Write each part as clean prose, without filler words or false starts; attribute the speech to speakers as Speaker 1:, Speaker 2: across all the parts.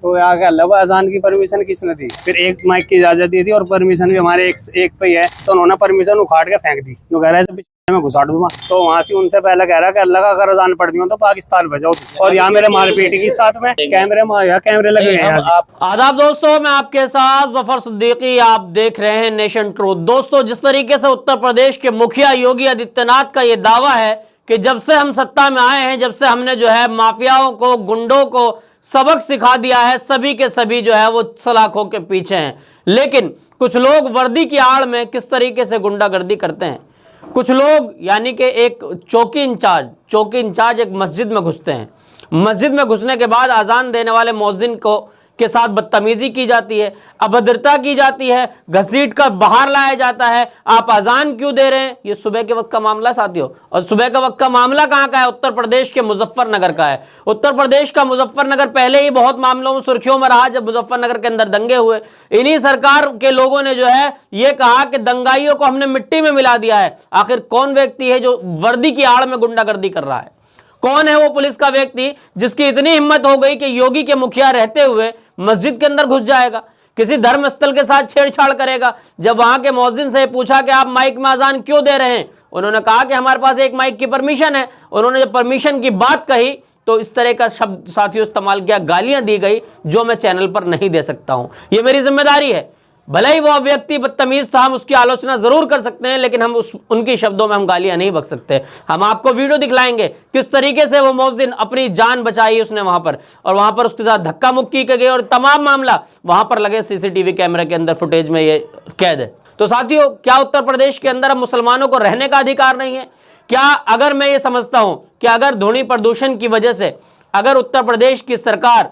Speaker 1: तो आगे अल्लाह अजान की परमिशन किसने दी? फिर एक माइक की इजाजत दी थी और परमिशन भी हमारे एक पे ही है, तो उन्होंने परमिशन उखाड़ के फेंक दी। जो कह रहे थे मैं घुसाड़ दूंगा, तो वहाँ से उनसे पहले कह रहा कि अल्लाह का अगर अजान पढ़ दी हो तो पाकिस्तान भेजो। और यहाँ मेरे मारपीट की साथ में कैमरे लगे हैं।
Speaker 2: आदाब दोस्तों, मैं आपके साथ जफर सिद्दीकी, आप देख रहे हैं नेशन ट्रूथ। दोस्तों, जिस तरीके से उत्तर प्रदेश के मुखिया योगी आदित्यनाथ का ये दावा है कि जब से हम सत्ता में आए हैं, जब से हमने जो है माफियाओं को, गुंडों को सबक सिखा दिया है, सभी के सभी जो है वो सलाखों के पीछे हैं। लेकिन कुछ लोग वर्दी की आड़ में किस तरीके से गुंडागर्दी करते हैं। कुछ लोग यानी कि एक चौकी इंचार्ज एक मस्जिद में घुसते हैं। मस्जिद में घुसने के बाद अजान देने वाले मौजिन को के साथ बदतमीजी की जाती है, अभद्रता की जाती है, घसीट कर बाहर लाया जाता है। आप अजान क्यों दे रहे हैं? ये सुबह के वक्त का मामला साथियों, और सुबह के वक्त का मामला कहाँ का है? उत्तर प्रदेश के मुजफ्फरनगर का है। उत्तर प्रदेश का मुजफ्फरनगर पहले ही बहुत मामलों में सुर्खियों में रहा, जब मुजफ्फरनगर के अंदर दंगे हुए। इन्हीं सरकार के लोगों ने जो है ये कहा कि दंगाइयों को हमने मिट्टी में मिला दिया है। आखिर कौन व्यक्ति है जो वर्दी की आड़ में गुंडागर्दी कर रहा है? कौन है वो पुलिस का व्यक्ति जिसकी इतनी हिम्मत हो गई कि योगी के मुखिया रहते हुए मस्जिद के अंदर घुस जाएगा, किसी धर्म स्थल के साथ छेड़छाड़ करेगा? जब वहां के मौजिन से पूछा कि आप माइक में अजान क्यों दे रहे हैं, उन्होंने कहा कि हमारे पास एक माइक की परमिशन है। उन्होंने जब परमिशन की बात कही तो इस तरह का शब्द साथियों इस्तेमाल किया, गालियां दी गई, जो मैं चैनल पर नहीं दे सकता हूं। यह मेरी जिम्मेदारी है। भले ही वो व्यक्ति बदतमीज था, हम उसकी आलोचना जरूर कर सकते हैं, लेकिन हम उनके शब्दों में हम गालियां नहीं बक सकते। हम आपको वीडियो दिखलाएंगे किस तरीके से वो मौजिन अपनी जान बचाई उसने वहां पर, और वहां पर उसके साथ धक्का मुक्की की गई, और तमाम मामला वहां पर लगे सीसीटीवी कैमरे के अंदर फुटेज में ये कैद है। तो साथियों, क्या उत्तर प्रदेश के अंदर अब मुसलमानों को रहने का अधिकार नहीं है? क्या अगर मैं ये समझता हूं कि अगर ध्वनि प्रदूषण की वजह से अगर उत्तर प्रदेश की सरकार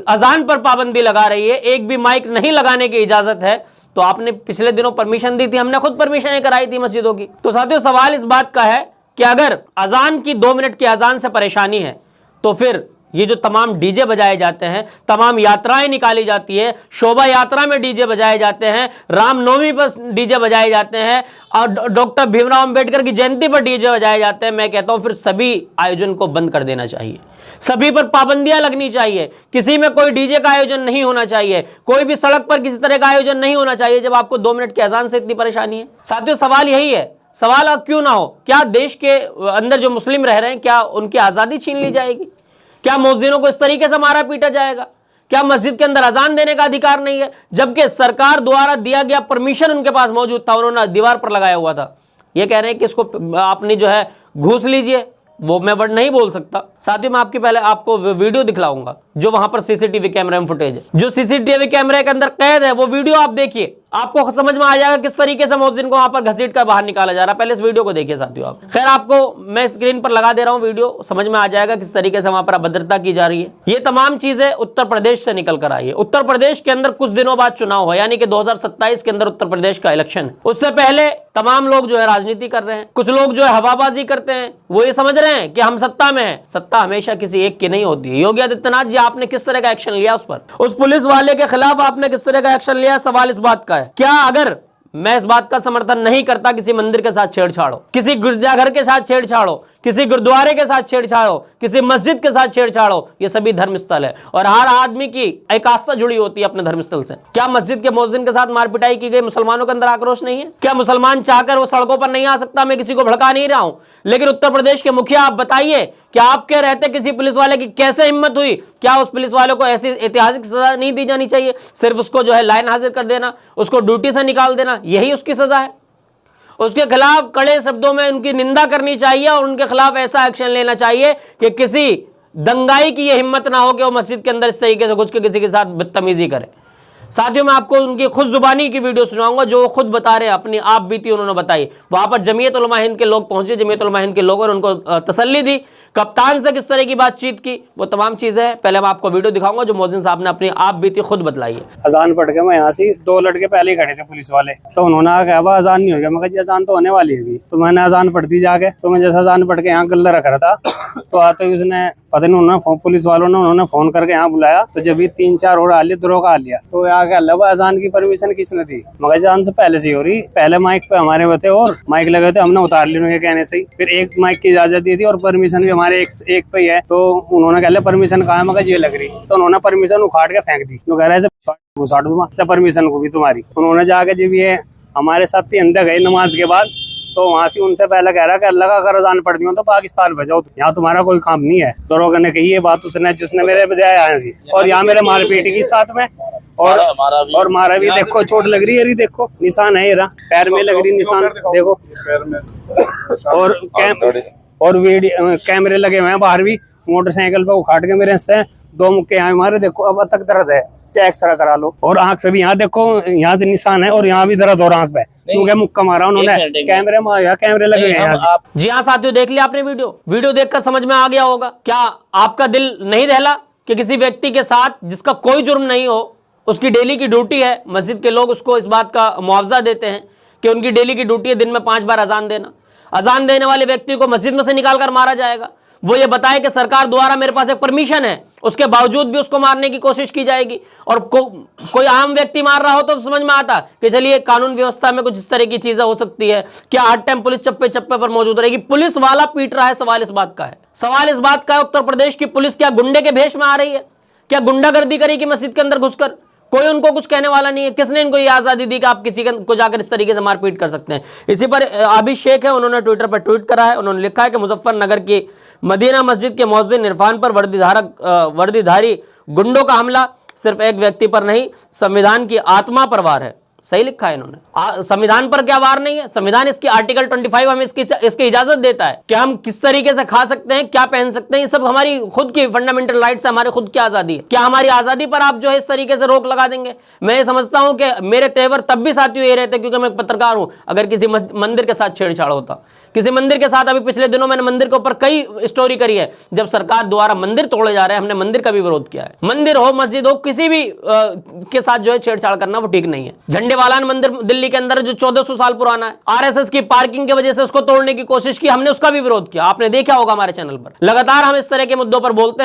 Speaker 2: अजान पर पाबंदी लगा रही है, एक भी माइक नहीं लगाने की इजाजत है, तो आपने पिछले दिनों परमिशन दी थी, हमने खुद परमिशन कराई थी मस्जिदों की। तो साथियों, सवाल इस बात का है कि अगर अजान की 2 मिनट की अजान से परेशानी है, तो फिर ये जो तमाम डीजे बजाए जाते हैं, तमाम यात्राएं निकाली जाती है, शोभा यात्रा में डीजे बजाए जाते हैं, रामनवमी पर डीजे बजाए जाते हैं, और डॉक्टर भीमराव अंबेडकर की जयंती पर डीजे बजाए जाते हैं, मैं कहता हूं फिर सभी आयोजन को बंद कर देना चाहिए। सभी पर पाबंदियां लगनी चाहिए। किसी में कोई डीजे का आयोजन नहीं होना चाहिए, कोई भी सड़क पर किसी तरह का आयोजन नहीं होना चाहिए, जब आपको 2 मिनट की अजान से इतनी परेशानी है। साथियों, सवाल यही है, सवाल अब क्यों ना हो, क्या देश के अंदर जो मुस्लिम रह रहे हैं, क्या उनकी आजादी छीन ली जाएगी? क्या मौजिनों को इस तरीके से मारा पीटा जाएगा? क्या मस्जिद के अंदर अजान देने का अधिकार नहीं है, जबकि सरकार द्वारा दिया गया परमिशन उनके पास मौजूद था, उन्होंने दीवार पर लगाया हुआ था? ये कह रहे हैं कि इसको आपने जो है घूस लीजिए, वो मैं वर्ड नहीं बोल सकता। साथियों, मैं पहले आपको वीडियो दिखलाऊंगा जो वहां पर सीसीटीवी कैमरे में फुटेज है, जो सीसीटीवी कैमरे के अंदर कैद है, वो वीडियो आप देखिए, आपको समझ में आ जाएगा किस तरीके से मौजिन को वहां पर घसीट कर बाहर निकाला जा रहा है। पहले इस वीडियो को देखिए साथियों आप। खैर, आपको मैं स्क्रीन पर लगा दे रहा हूं वीडियो, समझ में आ जाएगा किस तरीके से वहां पर अभद्रता की जा रही है। ये तमाम चीजें उत्तर प्रदेश से निकल कर आई है। उत्तर प्रदेश के अंदर कुछ दिनों बाद चुनाव है, यानी कि 2027 के अंदर उत्तर प्रदेश का इलेक्शन है। उससे पहले तमाम लोग जो है राजनीति कर रहे हैं, कुछ लोग जो है हवाबाजी करते हैं, वो ये समझ रहे हैं कि हम सत्ता में हैं। सत्ता हमेशा किसी एक की नहीं होती है। योगी आदित्यनाथ जी, आपने किस तरह का एक्शन लिया उस पर? उस पुलिस वाले के खिलाफ आपने किस तरह का एक्शन लिया? सवाल इस बात का है। क्या अगर मैं इस बात का समर्थन नहीं करता किसी मंदिर के साथ छेड़छाड़ हो, किसी गिरजाघर के साथ छेड़छाड़ हो, किसी गुरुद्वारे के साथ छेड़छाड़ हो, किसी मस्जिद के साथ छेड़छाड़ हो, ये सभी धर्मस्थल है और हर आदमी की एक आस्था जुड़ी होती है अपने धर्मस्थल से। क्या मस्जिद के मौजिन के साथ मारपिटाई की गई, मुसलमानों के अंदर आक्रोश नहीं है? क्या मुसलमान चाहकर वो सड़कों पर नहीं आ सकता? मैं किसी को भड़का नहीं रहा हूं, लेकिन उत्तर प्रदेश के मुखिया आप बताइए, क्या आपके रहते किसी पुलिस वाले की कैसे हिम्मत हुई? क्या उस पुलिस वाले को ऐसी ऐतिहासिक सजा नहीं दी जानी चाहिए? सिर्फ उसको जो है लाइन हाजिर कर देना, उसको ड्यूटी से निकाल देना, यही उसकी सजा है? उसके खिलाफ कड़े शब्दों में उनकी निंदा करनी चाहिए और उनके खिलाफ ऐसा एक्शन लेना चाहिए कि किसी दंगाई की यह हिम्मत ना हो कि वो मस्जिद के अंदर इस तरीके से घुस के किसी के साथ बदतमीजी करे। साथियों, मैं आपको उनकी खुद जुबानी की वीडियो सुनाऊंगा जो वो खुद बता रहे हैं, अपनी आप बीती उन्होंने बताई। वहां पर जमीयत उलमा हिंद के लोग पहुंचे, जमीयत उलमा हिंद के लोगों ने उनको तसल्ली दी, कप्तान से किस तरह की बातचीत की, वो तमाम चीजें हैं। पहले मैं आपको वीडियो दिखाऊंगा जो मौजिन साहब ने अपनी आप बीती खुद बतलाई है।
Speaker 1: अजान पढ़ के मैं यहाँ से 2 लड़के पहले ही खड़े थे पुलिस वाले, तो उन्होंने कहा अजान नहीं हो गया। मैं कहा अजान तो होने वाली है, तो मैंने अजान पढ़ दी जाके। तो मैं जैसे अजान पढ़ के यहाँ गल्ला रख रहा था, तो आते ही उसने पता नहीं उन्होंने पुलिस वालों ने उन्होंने फोन करके यहाँ बुलाया, तो जब भी 3-4 और आ लिया दरोगा आ लिया, तो यहाँ क्या लगा अजान की परमिशन किसने दी? मगर अजान से पहले से ही हो रही, पहले माइक पे हमारे होते और माइक लगे थे, हमने उतार लिया उनके कहने से ही। फिर एक माइक की इजाजत दी थी और परमिशन भी हमारे एक पे ही है, तो उन्होंने कह लिया परमिशन कहाँ है, मगर ये लग रही, तो उन्होंने परमिशन उखाड़ के फेंक दी। कह रहे घुसाट दूंगा परमिशन को भी तुम्हारी। उन्होंने जाके जब ये हमारे साथ ही अंदर गए नमाज के बाद, तो वहां से उनसे पहले कह रहा कि अल्लाह का अगर अजान पढ़ दी हो तो पाकिस्तान भेजो, यहाँ तुम्हारा कोई काम नहीं है। दरोगा ने कही ये बात उसने, जिसने मेरे बजाय आया सी, और यहाँ मेरे मारपीट की साथ में और मारा भी। देखो चोट लग रही है, देखो निशान है, ये पैर में लग रही निशान देखो, और कैमरे लगे हुए हैं बाहर भी। मोटरसाइकिल पे उखाड़ के मेरे से 2 मुक्के यहाँ मारे, देखो अब तक दर्द है, एक्सरा करा लो। और आंख पे भी यहाँ देखो, यहाँ से निशान है, और यहाँ भी दर्द और आंख पे, क्योंकि मुक्का मारा उन्होंने। कैमरे में आया, कैमरे लगे हैं यहाँ से।
Speaker 2: जी हाँ साथियों, देख लिया आपने वीडियो देखकर समझ में आ गया होगा। क्या आपका दिल नहीं दहला कि किसी व्यक्ति के साथ जिसका कोई जुर्म नहीं हो, उसकी डेली की ड्यूटी है, मस्जिद के लोग उसको इस बात का मुआवजा देते हैं कि उनकी डेली की ड्यूटी है दिन में 5 बार अजान देना, अजान देने वाले व्यक्ति को मस्जिद में से निकाल कर मारा जाएगा। वो ये बताए कि सरकार द्वारा मेरे पास एक परमिशन है, उसके बावजूद भी उसको मारने की कोशिश की जाएगी। और कोई आम व्यक्ति मार रहा हो तो समझ में आता कि चलिए कानून व्यवस्था में कुछ इस तरह की चीजें हो सकती है। क्या हर टाइम पुलिस चप्पे चप्पे पर मौजूद रहेगी? पुलिस वाला पीट रहा है, सवाल इस बात का है। सवाल इस बात का है, उत्तर प्रदेश की पुलिस क्या गुंडे के भेष में आ रही है? क्या गुंडागर्दी करेगी मस्जिद के अंदर घुसकर? कोई उनको कुछ कहने वाला नहीं है। किसने इनको ये आजादी दी कि आप किसी को जाकर इस तरीके से मारपीट कर सकते हैं? इसी पर आबिद शेख है, उन्होंने ट्विटर पर ट्वीट करा है। उन्होंने लिखा है कि मुजफ्फरनगर की मदीना मस्जिद के मुअज्जिन इरफान पर वर्दीधारी गुंडों का हमला सिर्फ एक व्यक्ति पर नहीं, संविधान की आत्मा पर वार है। सही लिखा है इन्होंने। संविधान पर क्या वार नहीं है? संविधान इसकी आर्टिकल 25 हमें इसकी इजाजत देता है कि हम किस तरीके से खा सकते हैं, क्या पहन सकते हैं, ये सब हमारी खुद की फंडामेंटल राइट्स है, हमारी खुद की आजादी है। क्या हमारी आजादी पर आप जो है इस तरीके से रोक लगा देंगे? मैं ये समझता हूं कि मेरे तेवर तब भी साथियों ये रहते क्योंकि मैं एक पत्रकार हूं। अगर किसी मंदिर के साथ छेड़छाड़ होता, किसी मंदिर के साथ, अभी पिछले दिनों मैंने मंदिर के ऊपर कई स्टोरी करी है, जब सरकार द्वारा मंदिर तोड़े जा रहे हैं, हमने मंदिर का भी विरोध किया है। मंदिर हो, मस्जिद हो, किसी भी के साथ जो है छेड़छाड़ करना वो ठीक नहीं है। झंडे वाला मंदिर दिल्ली के अंदर जो 1400 साल पुराना है, आरएसएस की पार्किंग की वजह से उसको तोड़ने की कोशिश की, हमने उसका भी विरोध किया। आपने देखा होगा हमारे चैनल पर। लगातार हम इस तरह के मुद्दों पर बोलते हैं।